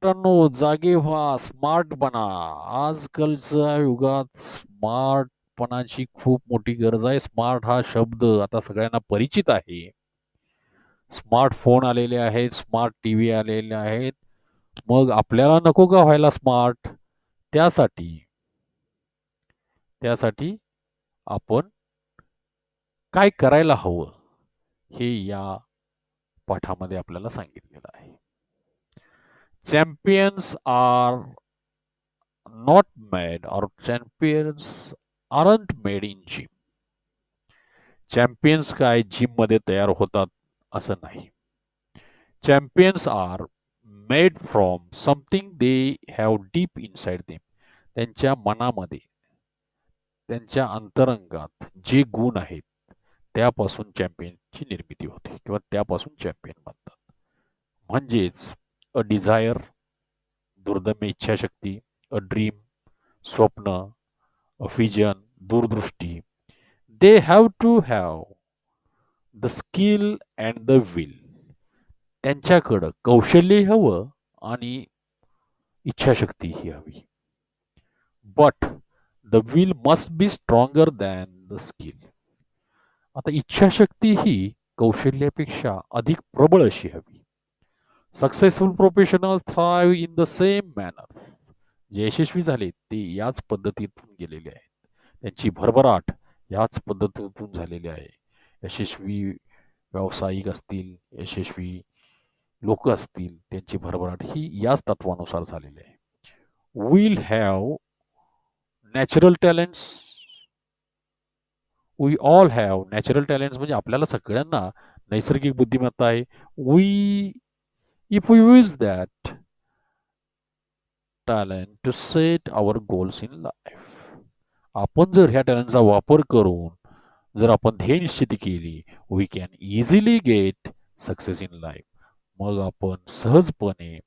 मित्रांनो, जागे व्हा, स्मार्ट बना. आजकालच्या युगात स्मार्टपणाची खूप मोठी गरज आहे. स्मार्ट हा शब्द आता सगळ्यांना परिचित आहे. स्मार्टफोन आलेले आहेत, स्मार्ट टीव्ही आलेले आहेत. मग आपल्याला नको का व्हायला स्मार्ट? त्यासाठी त्यासाठी आपण काय करायला हवं, हे या पाठामध्ये आपल्याला सांगितलेलं आहे. Champions are not made or champions aren't made in gym. Champions काय जिम मध्ये तयार होतात असं नाही. Champions are made from something they have deep inside them. त्यांच्या मनामध्ये, त्यांच्या अंतरंगात जे गुण आहेत त्यापासून चॅम्पियनची निर्मिती होते किंवा त्यापासून चॅम्पियन बनतात. म्हणजेच अ डिझायर, दुर्दम्य इच्छाशक्ती, अ ड्रीम, स्वप्न, अ विजन, दूरदृष्टी. They have to have the skill and the will. त्यांच्याकडं कौशल्यही हवं आणि इच्छाशक्तीही हवी. But the will must be stronger than the skill. आता इच्छाशक्ती ही कौशल्यापेक्षा अधिक प्रबळ अशी हवी. Successful professionals thrive in the same manner. जे यशस्वी झाले ते याच पद्धतीतून गेलेले आहेत. त्यांची भरभराट याच पद्धतीतून झालेली आहे. यशस्वी व्यावसायिक असतील, यशस्वी लोक असतील, त्यांची भरभराट ही याच तत्वानुसार झालेली आहे. Will have natural talents. We all have natural talents म्हणजे आपल्याला सगळ्यांना नैसर्गिक बुद्धिमत्ता आहे. We if we use that talent to set our goals in life. आपण जर ह्या टॅलेंटचा वापर करून जर आपण ध्येय निश्चिती केली, we can easily get success in life. मग आपण सहजपणे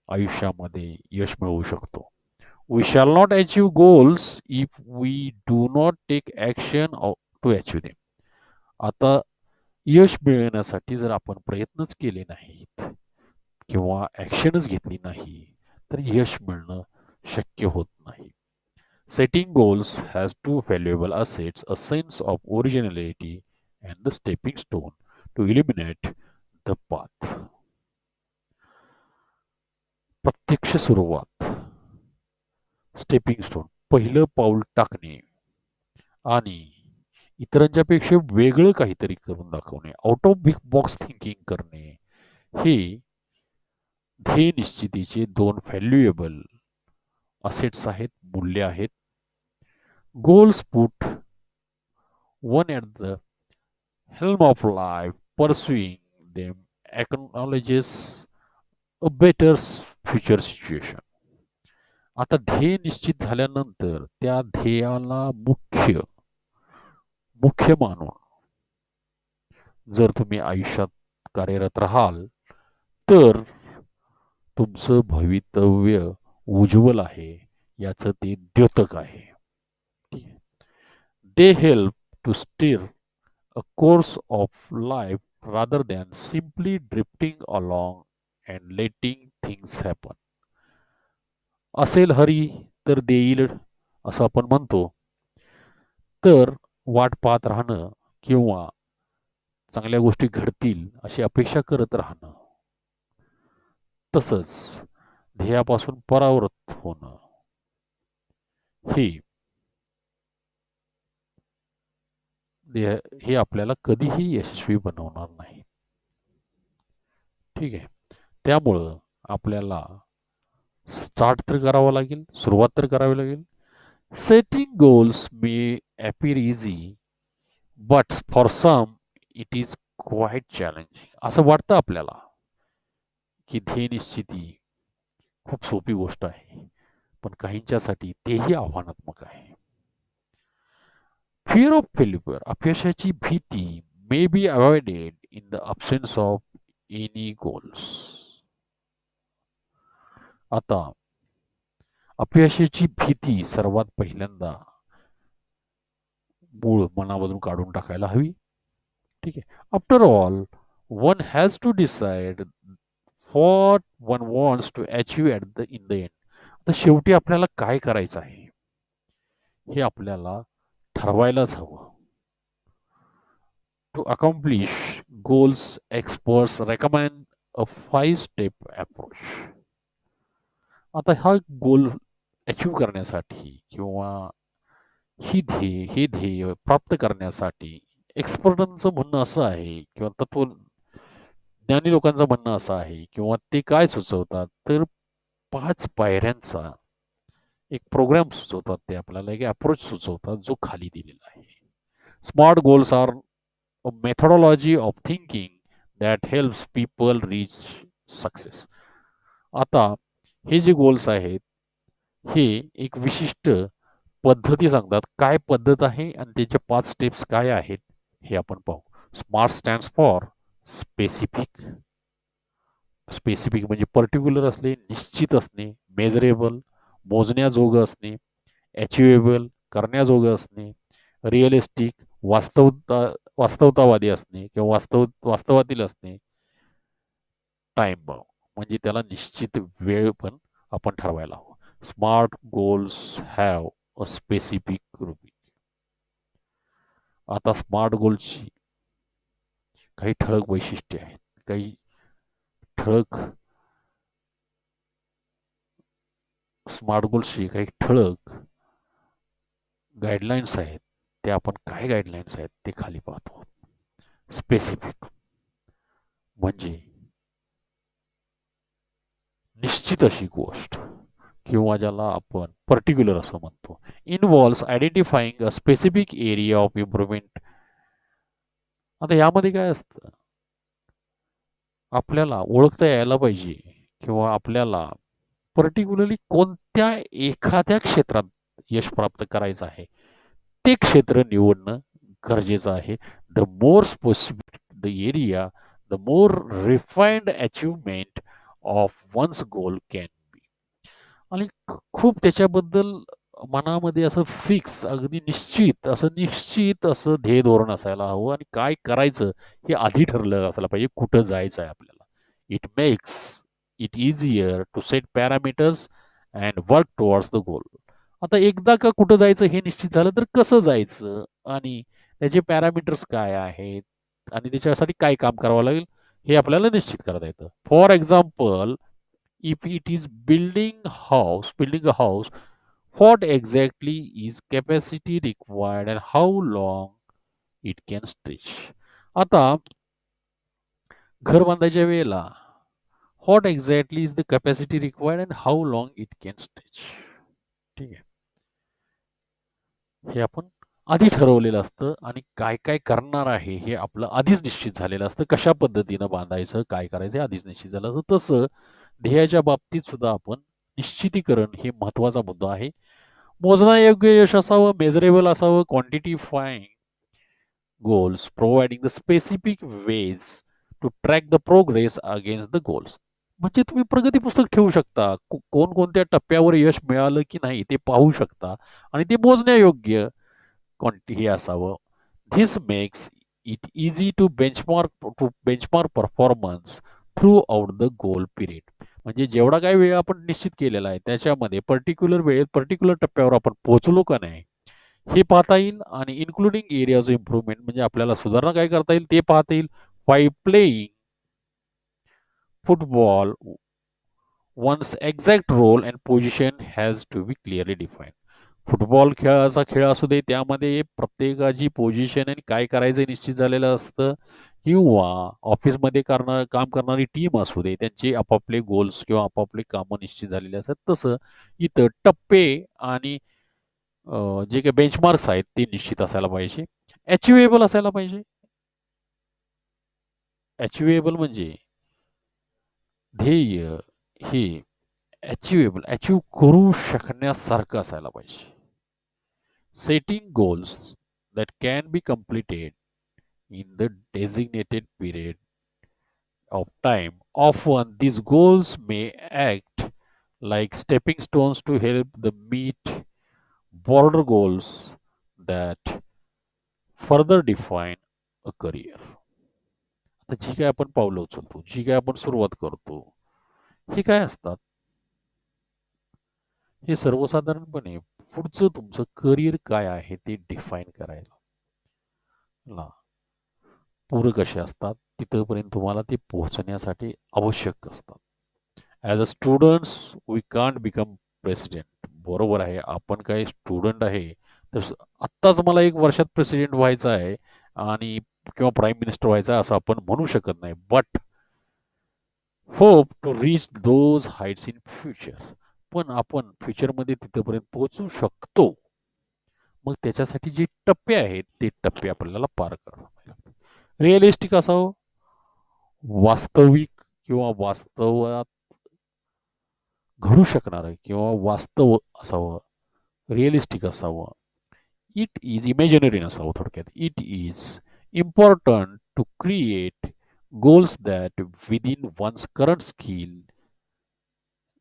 आयुष्यामध्ये यश मिळवू शकतो. We shall not achieve goals if we do not take action to achieve them. आता यश मिळवण्यासाठी जर आपण प्रयत्नच केले नाहीत किंवा ॲक्शनच घेतली नाही, तर यश मिळणं शक्य होत नाही. Setting goals has two valuable assets: a sense of originality and the stepping stone to eliminate the path. प्रत्यक्ष सुरुवात, स्टेपिंग स्टोन, पहिलं पाऊल टाकणे आणि इतरांच्यापेक्षा वेगळं काहीतरी करून दाखवणे, out of big box thinking करणे, हे ध्येय निश्चितीचे दोन व्हॅल्युएबल असेट्स आहेत, मूल्य आहेत. Goals put one at the helm of life, pursuing them acknowledges a better future situation. आता ध्येय निश्चित झाल्यानंतर त्या ध्येयाला मुख्य मुख्य मानून जर तुम्ही आयुष्यात कार्यरत राहाल, तर तुमचं भवितव्य उज्ज्वल आहे याचं ते द्योतक आहे. They help to steer a course of life rather than simply drifting along and letting things happen. असेल हरी तर देईल असं आपण म्हणतो. तर वाट पाहत राहणं किंवा चांगल्या गोष्टी घडतील अशी अपेक्षा करत राहणं, तसंच ध्येयापासून परावृत्त होणं, हे हे आपल्याला कधीही यशस्वी बनवणार नाही. ठीक आहे. त्यामुळं आपल्याला स्टार्ट तर करावं लागेल, सुरुवात तर करावी लागेल. Setting goals may appear easy, but for some it is quite challenging. असं वाटतं आपल्याला की ध्येय निश्चिती खूप सोपी गोष्ट आहे, पण काहींच्यासाठी तेही आव्हानात्मक आहे. फिअर ऑफ फेल्युअर, अपयशाची भीती, may be avoided in the absence of any goals. आता अपयशाची भीती सर्वात पहिल्यांदा मूळ मनामधून काढून टाकायला हवी. ठीक आहे. After all, one has to decide what one wants to achieve in the end. तर शेवटी आपल्याला काय करायचं आहे हे आपल्याला ठरवायलाच हवं. To accomplish goals, experts recommend a 5-step approach. आता हा गोल अचीव्ह करण्यासाठी किंवा हे ध्येय प्राप्त करण्यासाठी एक्सपर्टांचं म्हणणं असं आहे किंवा ज्ञानी लोकांचं म्हणणं असं आहे किंवा ते काय सुचवतात तर 5 पायऱ्यांचा एक प्रोग्राम सुचवतात. ते आपल्याला एक अप्रोच सुचवतात जो खाली दिलेला आहे. Smart goals are a methodology of thinking that helps people reach success. आता हे जे गोल्स आहेत हे एक विशिष्ट पद्धती सांगतात. काय पद्धत आहे आणि त्याच्या 5 स्टेप्स काय आहेत हे आपण पाहू. Smart stands for specific. Specific म्हणजे पर्टिक्युलर असणे, निश्चित असणे, मेजरेबल मोजण्याजोगं असणे, अचिवेबल करण्याजोगं असणे, रिअलिस्टिक वास्तवतावादी असणे किंवा वास्तवातील असणे, टाइम बाउंड म्हणजे त्याला निश्चित वेळ पण आपण ठरवायला हवं. Smart goals have a specific RuPay. आता स्मार्ट गोलची काही ठळक वैशिष्ट्ये आहेत. काही ठळक स्मार्ट गोल्सची काही ठळक गाईडलाईन्स आहेत. ते आपण काय गाईडलाईन्स आहेत ते खाली पाहतो. स्पेसिफिक म्हणजे निश्चित अशी गोष्ट किंवा ज्याला आपण पर्टिक्युलर असं म्हणतो. Involves identifying a specific area of improvement. आता यामध्ये काय असतं आपल्याला ओळखता यायला पाहिजे किंवा आपल्याला पर्टिक्युलरली कोणत्या एखाद्या क्षेत्रात यश प्राप्त करायचं आहे ते क्षेत्र निवडणं गरजेचं आहे. The more specific the area the more refined achievement of one's goal can be. आणि खूप त्याच्याबद्दल मनामध्ये असं फिक्स अगदी निश्चित असं ध्येय धोरण असायला हवं आणि काय करायचं हे आधी ठरलं असायला पाहिजे. कुठं जायचं आहे आपल्याला. It makes it easier to set parameters and work towards the goal. आता एकदा का कुठं जायचं हे निश्चित झालं तर कसं जायचं आणि त्याचे पॅरामीटर्स काय आहेत आणि त्याच्यासाठी काय काम करावं लागेल हे आपल्याला निश्चित करता येतं. For example, if it is building a house, what exactly is capacity required and how long it can stretch. आता घर बांधायच्या वेळेला what exactly is the capacity required and how long it can stretch. ठीक आहे. हे आपण आधी ठरवलेलं असतं आणि काय काय करणार आहे हे आपलं आधीच निश्चित झालेलं असतं. कशा पद्धतीनं बांधायचं काय करायचं हे आधीच निश्चित झालं असतं. तसं ध्येयाच्या बाबतीत सुद्धा आपण निश्चितीकरण हे महत्वाचा मुद्दा आहे. मोजण्यायोग्य यश असावं, मेजरेबल असावं, quantifying goals providing the specific ways to track the progress against the goals. म्हणजे तुम्ही प्रगती पुस्तक ठेवू शकता. कोणकोणत्या टप्प्यावर यश मिळालं की नाही ते पाहू शकता आणि ते मोजण्यायोग्य हे असावं. This makes it easy to benchmark performance throughout the goal period. म्हणजे जेवढा काही वेळ आपण निश्चित केलेला आहे त्याच्यामध्ये पर्टिक्युलर वेळेत पर्टिक्युलर टप्प्यावर आपण पोहोचलो का नाही हे पाहता येईल आणि इन्क्लुडिंग एरियाज इम्प्रुव्हमेंट म्हणजे आपल्याला सुधारणा काय करता येईल ते पाहता येईल. By playing football one's exact role and position has to be clearly define. Football खेळाचा खेळ असू दे त्यामध्ये प्रत्येकाची पोझिशन आणि काय करायचं निश्चित झालेलं असतं किंवा ऑफिसमध्ये काम करणारी टीम असू दे त्यांचे आपापले गोल्स किंवा आपापले कामं निश्चित झालेले असतात. तसं इथं टप्पे आणि जे काही बेंचमार्क्स आहेत ते निश्चित असायला पाहिजे. अचिवेबल असायला पाहिजे. अचिवेबल म्हणजे ध्येय हे अचीव करू शकण्यासारखं असायला पाहिजे. Setting goals that can be completed in the designated period of time. Often, these goals may act like stepping stones to help the meet broader goals that further define a career. आता जी काय आपण पावलं उचलतो, जी काय आपण सुरुवात करतो, हे काय असतात? हे सर्वसाधारणपणे पुढचं तुमचं करिअर काय आहे ते डिफाईन करायला ला पूरक कसे असतात, तिथपर्यंत तुम्हाला ते पोहोचण्यासाठी आवश्यक असतात. As a students we can't become president. बरोबर आहे, आपण काही स्टुडंट आहे, तर आत्ताच मला 1 वर्षात प्रेसिडेंट व्हायचं आहे आणि किंवा प्राईम मिनिस्टर व्हायचं आहे असं आपण म्हणू शकत नाही. But hope to reach those heights in future. पण आपण फ्युचरमध्ये तिथपर्यंत पोहोचू शकतो. मग त्याच्यासाठी जे टप्पे आहेत ते टप्पे आपल्याला पार करावे लागतात. रिअलिस्टिक असावं, वास्तविक किंवा वास्तवात घडू शकणारं किंवा वास्तव असावं, रिअलिस्टिक असावं. इट इज इमॅजिनरी नसावं थोडक्यात. It is important to create goals that within one's current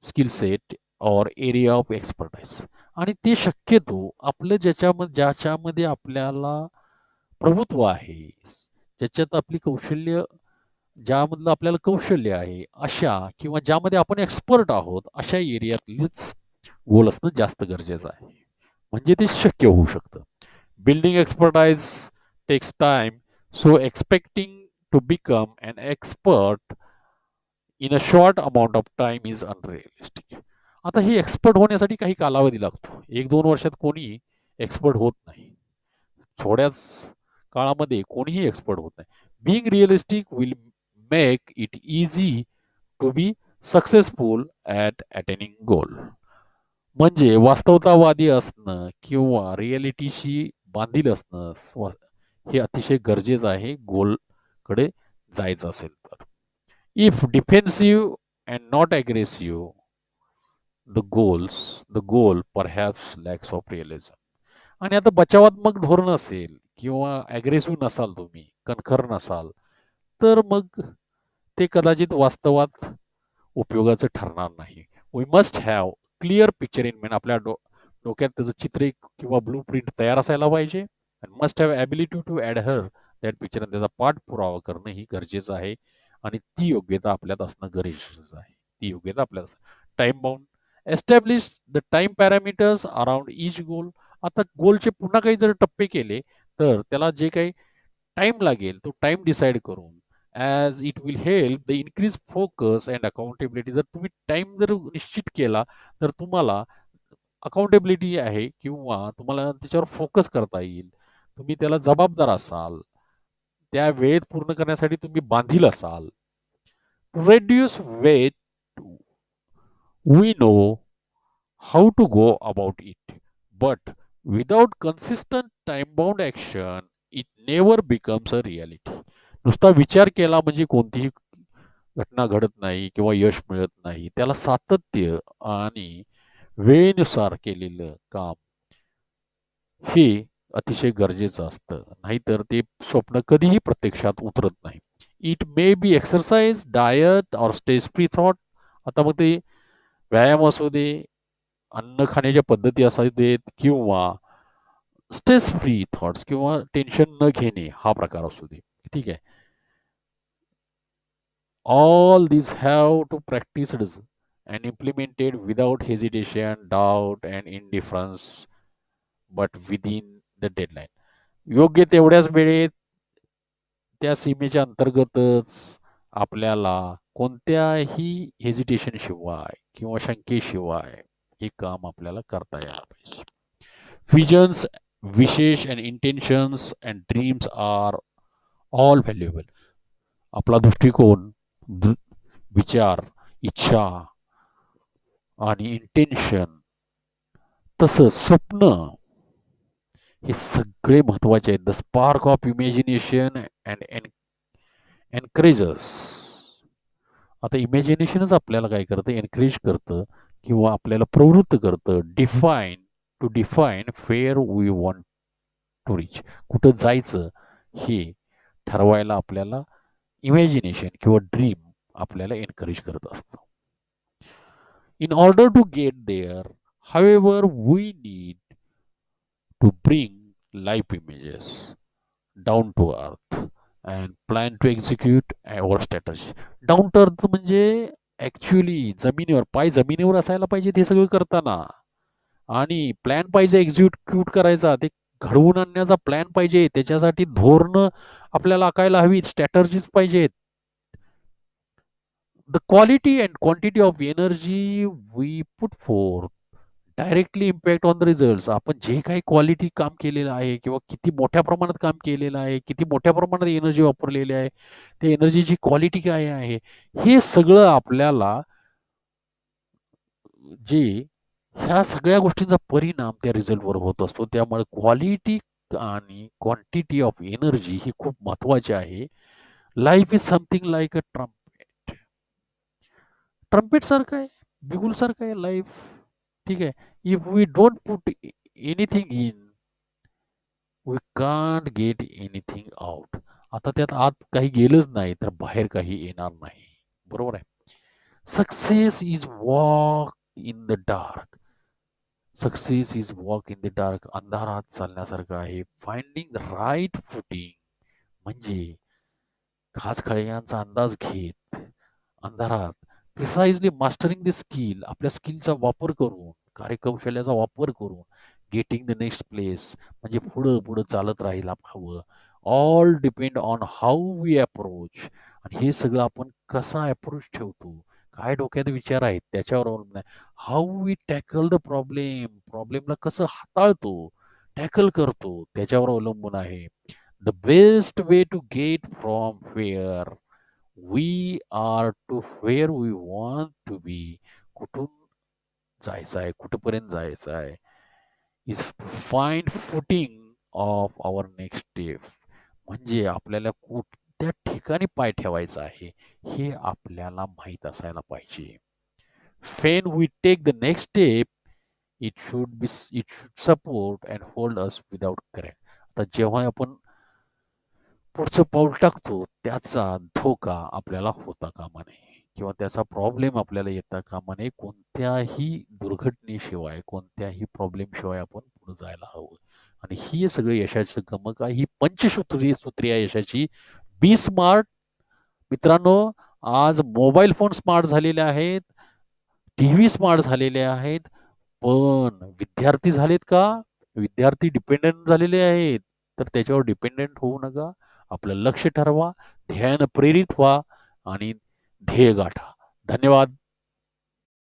skill set or area of expertise. आणि ते शक्यतो आपलं ज्याच्यामध्ये आपल्याला प्रभुत्व आहे, ज्याच्यात आपली कौशल्य, ज्यामधलं आपल्याला कौशल्य आहे, अशा किंवा ज्यामध्ये आपण एक्सपर्ट आहोत अशा एरियातलीच गोल असणं जास्त गरजेचं आहे. म्हणजे ते शक्य होऊ शकतं. Building expertise takes time, so expecting to become an expert in a short amount of time is unrealistic. आता हे एक्सपर्ट होण्यासाठी काही कालावधी लागतो. 1-2 वर्षात कोणी एक्सपर्ट होत नाही. थोड्याच काळामध्ये कोणीही एक्सपर्ट होत नाही. Being realistic will make it easy to be successful at attaining goal. म्हणजे वास्तवतावादी असणं किंवा रिॲलिटीशी बांधील असणं हे अतिशय गरजेचं आहे गोलकडे जायचं असेल तर. If defensive and not aggressive the goal perhaps lacks of realism. आणि आता बचावात्मक धोरण असेल किंवा ॲग्रेसिव्ह नसाल, तुम्ही कणखर नसाल, तर मग ते कदाचित वास्तवात उपयोगाचं ठरणार नाही. We must have clear picture in mind. आपल्या डोक्यात त्याचं चित्र किंवा ब्लू प्रिंट तयार असायला पाहिजे. And must have ability to adhere that picture. आणि त्याचा पाठपुरावा करणं ही गरजेचं आहे. आणि ती योग्यता आपल्यात असणं गरजेचं आहे. ती योग्यता आपल्यात time bound establish the time parameters around each goal. आता गोलचे पुन्हा काही जर टप्पे केले तर त्याला जे काही टाइम लागेल तो टाइम डिसाईड करून, as it will help the increase focus and accountability. जर तुम्ही टाइम जर निश्चित केला तर तुम्हाला अकाउंटेबिलिटी आहे किंवा तुम्हाला त्याच्यावर फोकस करता येईल. तुम्ही त्याला जबाबदार असाल, त्या वेळेत पूर्ण करण्यासाठी तुम्ही बांधील असाल. Reduce weight, we know how to go about it. But without consistent time bound action, it never becomes a reality. नुसता विचार केला म्हणजे कोणतीही घटना घडत नाही किंवा यश मिळत नाही. त्याला सातत्य आणि वेळेनुसार केलेलं काम हे अतिशय गरजेचं असतं. नाहीतर ते स्वप्न कधीही प्रत्यक्षात उतरत नाही. It may be exercise, diet और स्ट्रेस फ्री थॉट. आता मग ते व्यायाम असू दे, अन्न खाण्याच्या पद्धती असू देत किंवा स्ट्रेस फ्री थॉट्स किंवा टेन्शन न घेणे हा प्रकार असू दे. ठीक आहे. All this have to practised and implemented without hesitation, doubt and indifference, but within the deadline. योग्य तेवढ्याच वेळेत त्या सीमेच्या अंतर्गतच आपल्याला कोणत्याही हेजिटेशन शिवाय किंवा शंकेशिवाय हे काम आपल्याला करता यायला पाहिजे. Visions, wishes and intentions and dreams are all valuable. आपला दृष्टिकोन, विचार, इच्छा आणि इंटेन्शन, तसं स्वप्न, हे सगळे महत्वाचे आहेत. The spark of imagination and encourages. आता इमॅजिनेशनच आपल्याला काय करतं, एनकरेज करतं किंवा आपल्याला प्रवृत्त करतं to define where we want to reach. कुठं जायचं हे ठरवायला आपल्याला इमॅजिनेशन किंवा ड्रीम आपल्याला एनकरेज करत असतं. In order to get there, however, we need to bring life images down to earth and plan to execute our strategy. Down to earth म्हणजे ॲक्चुअली जमिनीवर, पाय जमिनीवर असायला पाहिजेत हे सगळं करताना. आणि प्लॅन पाहिजे एक्झिक्यूट करायचा. ते घडवून आणण्याचा प्लॅन पाहिजे. त्याच्यासाठी धोरणं आपल्याला आखायला हवीत. स्ट्रॅटेजीज पाहिजेत. The quality and quantity of energy we put forth directly impact on the results. आपण जे काही क्वालिटी काम केलेलं आहे किंवा किती मोठ्या प्रमाणात काम केलेलं आहे, किती मोठ्या प्रमाणात एनर्जी वापरलेली आहे, त्या एनर्जीची क्वालिटी काय आहे, हे सगळं आपल्याला जे ह्या सगळ्या गोष्टींचा परिणाम त्या रिझल्टवर होत असतो. त्यामुळे क्वालिटी आणि क्वांटिटी ऑफ एनर्जी ही खूप महत्वाची आहे. Life is something like a trumpet. Trumpet सारखं आहे, बिगुल सारखं आहे लाईफ. ठीक आहे. If we don't put anything in, we can't get anything out. आता त्यात आत काही गेलंच नाही तर बाहेर काही येणार नाही. बरोबर आहे. Success is walk in the dark. Success is walk in the dark. अंधारात चालण्यासारखं आहे. फाइंडिंग द राईट फुटिंग म्हणजे खास खळग्यांचा अंदाज घेत अंधारात प्रिसाइजली मास्टरिंग द स्किल, आपल्या स्किलचा वापर करून, कार्यकौशल्याचा वापर करून गेटिंग द नेक्स्ट प्लेस म्हणजे पुढं पुढं चालत राहायला हवं. All depend on how we approach. आणि हे सगळं आपण कसा अप्रोच ठेवतो, काय डोक्यात विचार आहेत त्याच्यावर अवलंबून आहे. How we tackle the problem, प्रॉब्लेमला कसं हाताळतो, टॅकल करतो त्याच्यावर अवलंबून आहे. The best way to get from where we are to where we want to be. कुठून जायचं आहे, कुठपर्यंत जायचं आहे, is to find footing of our next step. म्हणजे आपल्याला कोणत्या ठिकाणी पाय ठेवायचा आहे हे आपल्याला माहीत असायला पाहिजे. When we take the next step it should support and hold us without crack. आता जेव्हा आपण पुढचं पाऊल टाकतो त्याचा धोका आपल्याला होता कामा नये किंवा त्याचा प्रॉब्लेम आपल्याला येता कामा नये. कोणत्याही दुर्घटनेशिवाय, कोणत्याही प्रॉब्लेमशिवाय आपण पुढे जायला हवं. आणि ही सगळी यशाचं गमक आहे. ही सूत्री आहे यशाची. बी स्मार्ट. मित्रांनो, आज मोबाईल फोन स्मार्ट झालेले आहेत, टीव्ही स्मार्ट झालेले आहेत, पण विद्यार्थी झालेत का? विद्यार्थी डिपेंडंट झालेले आहेत. तर त्याच्यावर डिपेंडंट होऊ नका. आपलं लक्ष ठरवा, ध्येयानं प्रेरित व्हा आणि ध्येय गाठा. धन्यवाद.